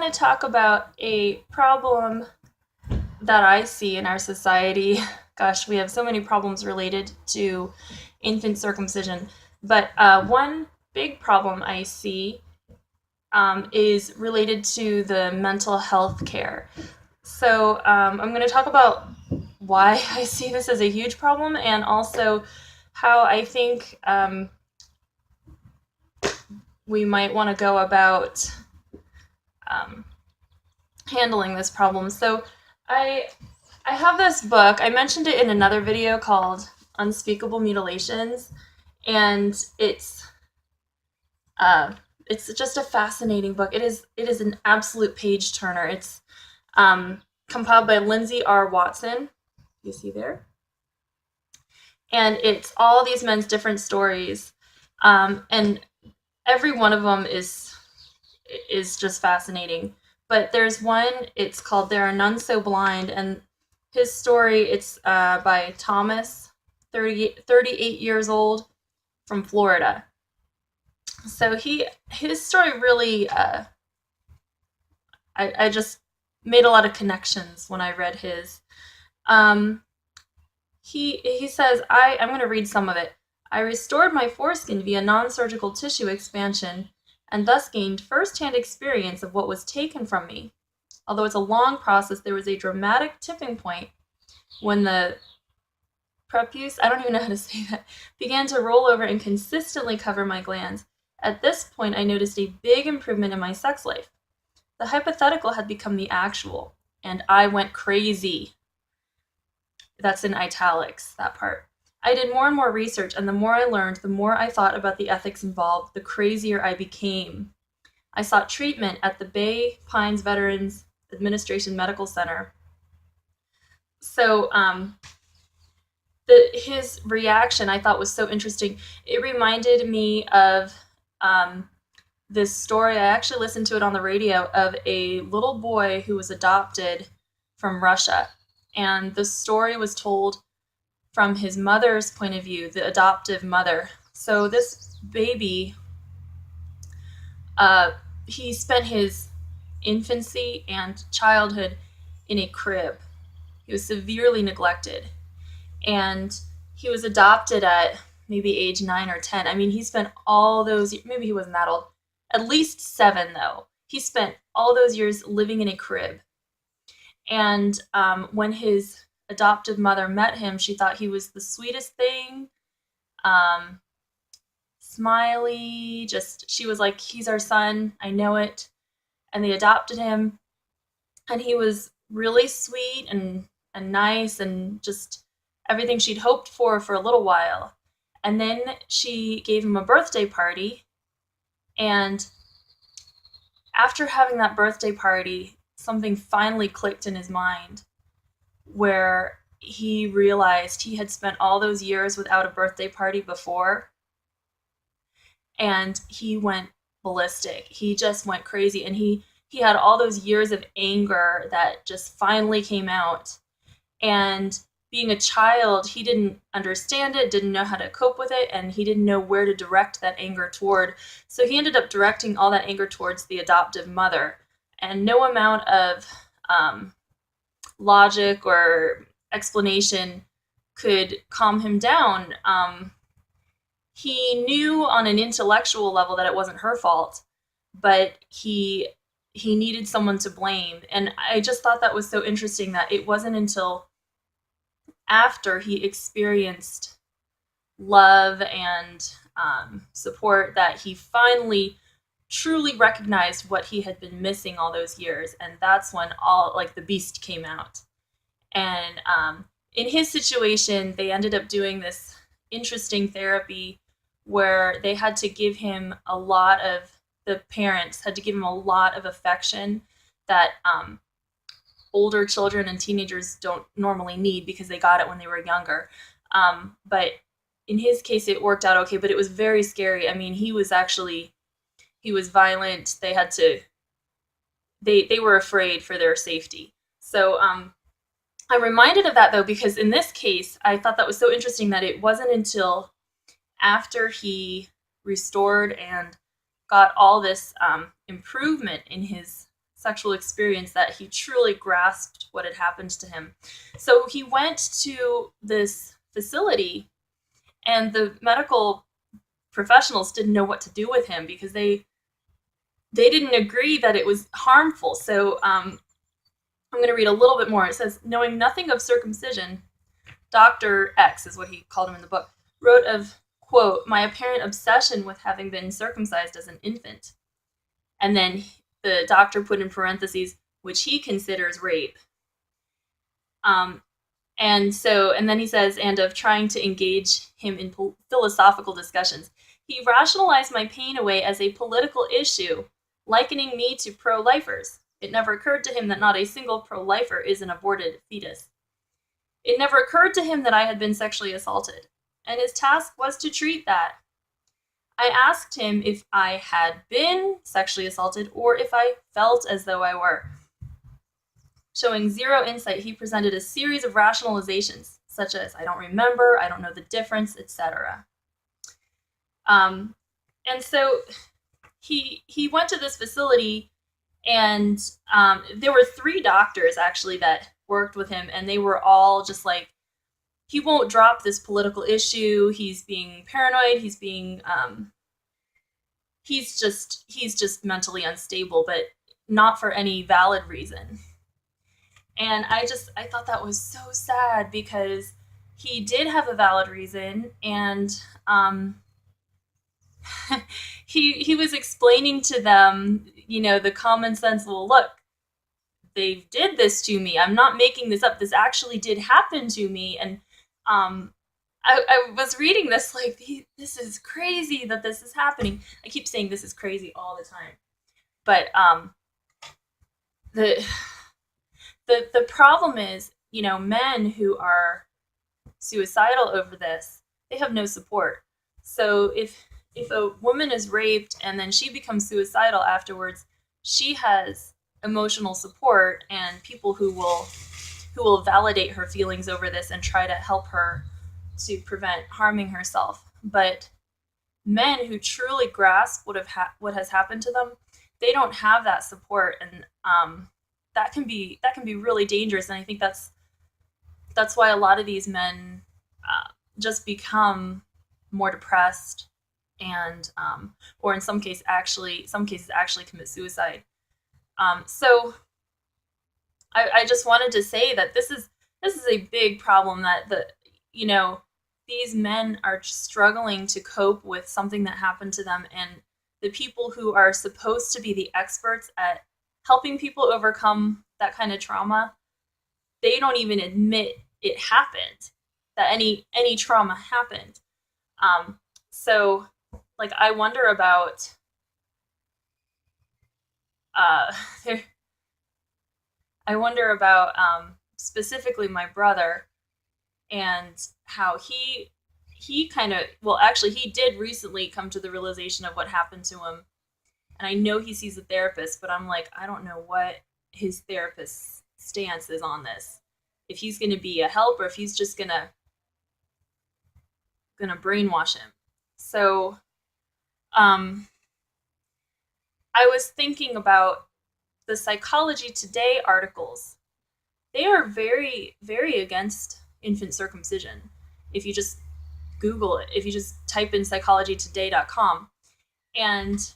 want to talk about a problem that I see in our society. Gosh, we have so many problems related to infant circumcision. But one big problem I see is related to the mental health care. So I'm going to talk about why I see this as a huge problem and also how I think we might want to go about um, handling this problem. So I I have this book. I mentioned it in another video called Unspeakable Mutilations, and uh, it's just a fascinating book. It is an absolute page turner. It's compiled by Lindsay R. Watson. You see there, and it's all these men's different stories, and every one of them is just fascinating. But there's one. It's called "There Are None So Blind," and his story. It's by Thomas, 38 years old, from Florida. So his story really, I just made a lot of connections when I read his. Um, he says, I'm going to read some of it. I restored my foreskin via non-surgical tissue expansion and thus gained first-hand experience of what was taken from me. Although it's a long process, there was a dramatic tipping point when the prepuce, I don't even know how to say that, began to roll over and consistently cover my glands. At this point, I noticed a big improvement in my sex life. The hypothetical had become the actual, and I went crazy. That's in italics, that part. I did more and more research, and the more I learned, the more I thought about the ethics involved, the crazier I became. I sought treatment at the Bay Pines Veterans Administration Medical Center. So, his reaction I thought was so interesting. It reminded me of this story. I actually listened to it on the radio of a little boy who was adopted from Russia. And the story was told from his mother's point of view, the adoptive mother. So this baby, he spent his infancy and childhood in a crib. He was severely neglected. And he was adopted at maybe age 9 or 10. I mean, he spent all those, maybe he wasn't that old, at least 7 though. He spent all those years living in a crib. And when his adoptive mother met him, she thought he was the sweetest thing, smiley, she was like, he's our son, I know it. And they adopted him, and he was really sweet and nice and just everything she'd hoped for a little while. And then she gave him a birthday party, and after having that birthday party, something finally clicked in his mind where he realized he had spent all those years without a birthday party before, and he went ballistic. He just went crazy, and he had all those years of anger that just finally came out. And being a child, he didn't understand it, didn't know how to cope with it, and he didn't know where to direct that anger toward. So he ended up directing all that anger towards the adoptive mother. And no amount of logic or explanation could calm him down. He knew on an intellectual level that it wasn't her fault, but he needed someone to blame. And I just thought that was so interesting that it wasn't until after he experienced love and support that he finally truly recognized what he had been missing all those years. And that's when all, like, the beast came out. And in his situation, they ended up doing this interesting therapy where they had to give him the parents had to give him a lot of affection that older children and teenagers don't normally need because they got it when they were younger. But in his case, it worked out okay, but it was very scary. I mean, he was violent. They were afraid for their safety. So I'm reminded of that, though, because in this case, I thought that was so interesting that it wasn't until after he restored and got all this improvement in his sexual experience that he truly grasped what had happened to him. So he went to this facility, and the medical professionals didn't know what to do with him because they didn't agree that it was harmful. So I'm going to read a little bit more. It says, knowing nothing of circumcision, Dr. X is what he called him in the book, wrote of, quote, my apparent obsession with having been circumcised as an infant. And then the doctor put in parentheses, which he considers rape. And then he says, and of trying to engage him in philosophical discussions. He rationalized my pain away as a political issue, likening me to pro-lifers. It never occurred to him that not a single pro-lifer is an aborted fetus. It never occurred to him that I had been sexually assaulted, and his task was to treat that. I asked him if I had been sexually assaulted or if I felt as though I were. Showing zero insight, he presented a series of rationalizations, such as, I don't remember, I don't know the difference, etc. And so he went to this facility, and there were 3 doctors, actually, that worked with him, and they were all just like, he won't drop this political issue, he's being paranoid, he's just mentally unstable, but not for any valid reason. And I thought that was so sad, because he did have a valid reason, and he was explaining to them, the common sense, well, look, they did this to me. I'm not making this up. This actually did happen to me. And I was reading this like, this is crazy that this is happening. I keep saying this is crazy all the time. But the problem is, men who are suicidal over this, they have no support. So if a woman is raped and then she becomes suicidal afterwards, she has emotional support and people who will validate her feelings over this and try to help her to prevent harming herself. But men who truly grasp what has happened to them, they don't have that support, and that can be really dangerous. And I think that's why a lot of these men just become more depressed, and or in some cases actually commit suicide. So I just wanted to say that this is a big problem, that these men are struggling to cope with something that happened to them, and the people who are supposed to be the experts at helping people overcome that kind of trauma, they don't even admit it happened, that any trauma happened. So like, I wonder about specifically my brother, and how he kind of, well, actually, he did recently come to the realization of what happened to him. And I know he sees a therapist, but I'm like, I don't know what his therapist's stance is on this. If he's going to be a help, or if he's just going to brainwash him. So I was thinking about the Psychology Today articles. They are very, very against infant circumcision. If you just Google it, if you just type in psychologytoday.com, and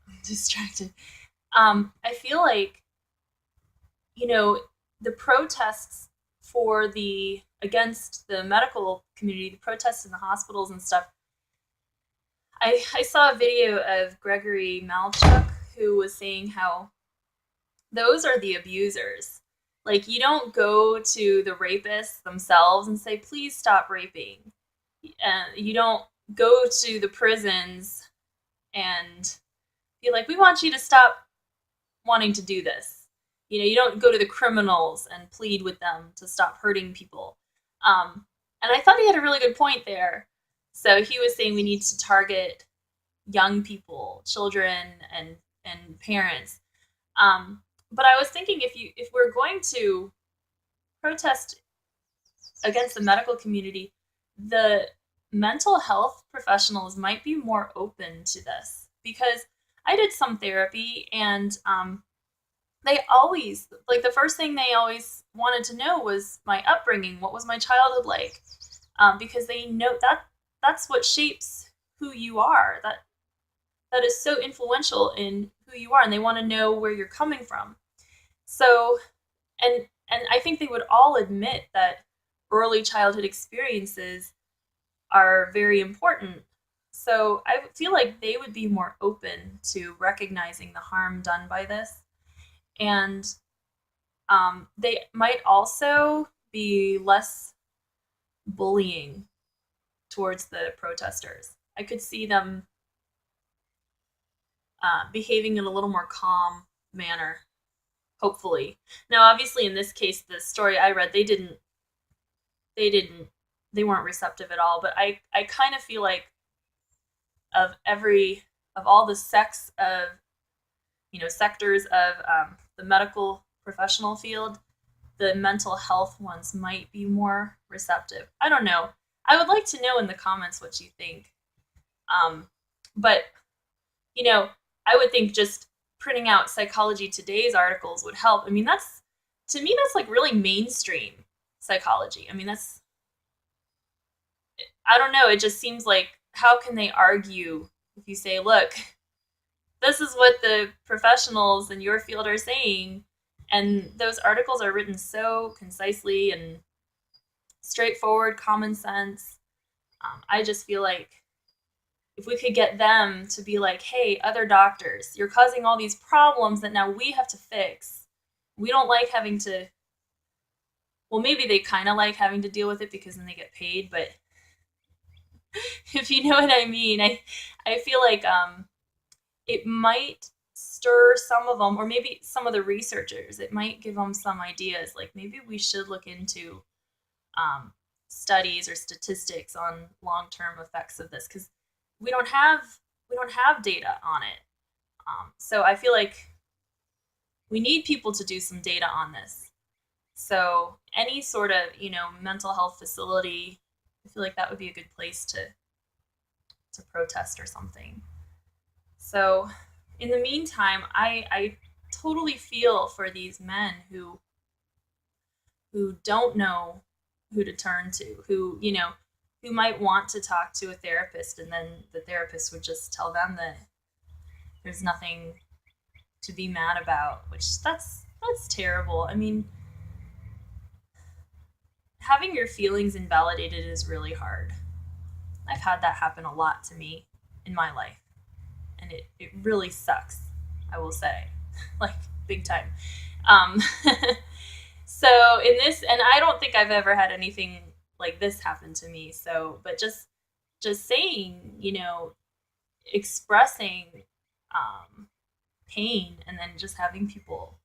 I'm distracted. I feel like, the protests against the medical community, the protests in the hospitals and stuff. I saw a video of Gregory Malchuk, who was saying how those are the abusers. Like, you don't go to the rapists themselves and say, please stop raping. You don't go to the prisons and be like, we want you to stop wanting to do this. You don't go to the criminals and plead with them to stop hurting people. And I thought he had a really good point there. So he was saying we need to target young people, children, and parents. But I was thinking, if we're going to protest against the medical community, the mental health professionals might be more open to this, because I did some therapy, and they always, like, the first thing they always wanted to know was my upbringing. What was my childhood like? Because they know that that's what shapes who you are. That is so influential in who you are, and they want to know where you're coming from. So, and I think they would all admit that early childhood experiences are very important. So I feel like they would be more open to recognizing the harm done by this, and they might also be less bullying towards the protesters. I could see them behaving in a little more calm manner, hopefully. Now, obviously, in this case, the story I read, they didn't, they weren't receptive at all. But I kind of feel like of of all the sectors of the medical professional field, the mental health ones might be more receptive. I don't know. I would like to know in the comments what you think. But you know, I would think just printing out Psychology Today's articles would help. I mean, that's, to me, that's like really mainstream psychology. I mean, that's, I don't know. It just seems like, how can they argue if you say, look, this is what the professionals in your field are saying, and those articles are written so concisely and straightforward, common sense. I just feel like if we could get them to be like, hey, other doctors, you're causing all these problems that now we have to fix. We don't like having to, well, maybe they kind of like having to deal with it because then they get paid, but if you know what I mean, I feel like it might stir some of them, or maybe some of the researchers, it might give them some ideas. Like maybe we should look into studies or statistics on long-term effects of this, because we don't have data on it. So I feel like we need people to do some data on this. So any sort of mental health facility, I feel like that would be a good place to protest or something. So in the meantime, I totally feel for these men who don't know who to turn to, who might want to talk to a therapist, and then the therapist would just tell them that there's nothing to be mad about, which that's terrible. I mean, having your feelings invalidated is really hard. I've had that happen a lot to me in my life, and it really sucks, I will say. Like, big time. Um, so in this, and I don't think I've ever had anything like this happen to me. So, but just saying, expressing pain, and then just having people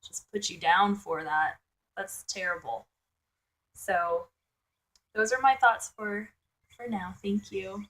just put you down for that, that's terrible. So those are my thoughts for now. Thank you.